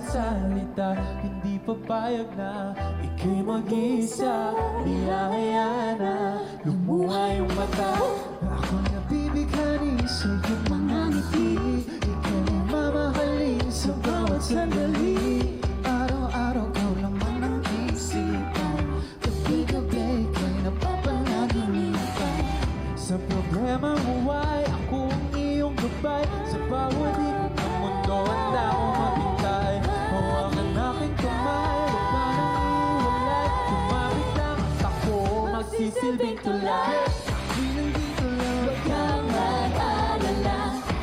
salita. Hindi papayag na ika'y mag-isa. Niyahaya na lumuha yung mata. Ako'y nabibighani sa iyong mga ngiti. Ika'y mamahalin sa bawat sandali. Araw-araw kau laman ng isipan. Gabi-gabi ika'y napapanaginipan. Sa problema mo ay ako ang iyong gabay. Sa bawat ikot ng mundo handa akong maghintay. Hawakan aking kamay, huwag ka nang iwalay. Kumapit lang at ako magsisilbing tulay. Di nandito lang, Huwag kang mag-alala,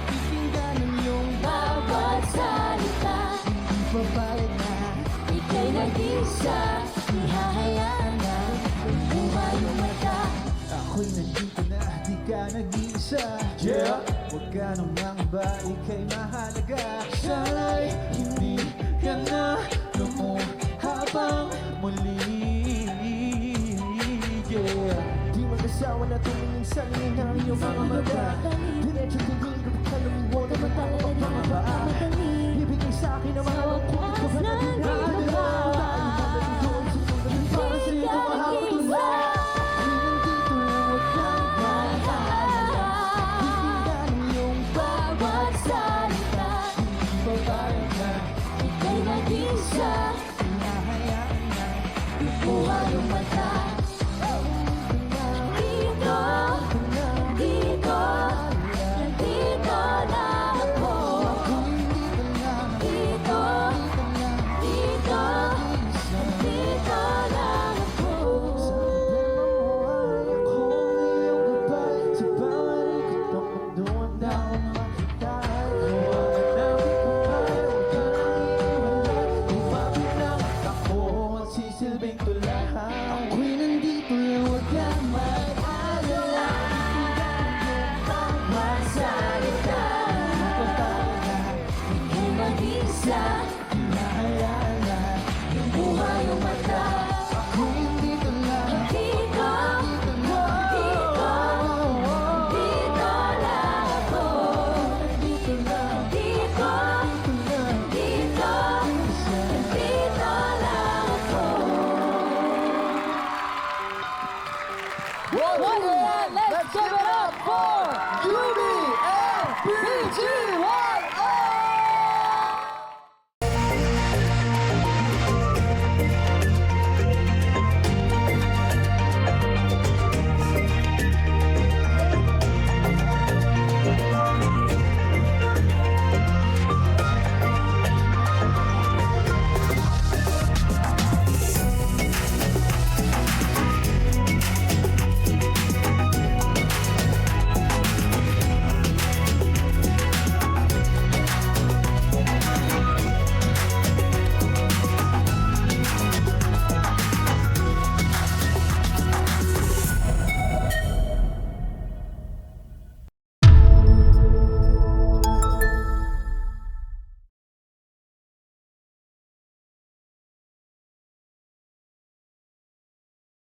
pakinggan ang iyong bawat salita. di papayag na. Ika'y nag-isa, ihahayaan na lumuha yung mata. Ako'y nandito na, di ka nag-iisa. Yeah. Huwag ka nang mangamba, ika'y mahalaga. Sana'y hindi ka na lumuhabang muli. Yeah. Di mag-asawa na tumingin sa lingin ng iyong mga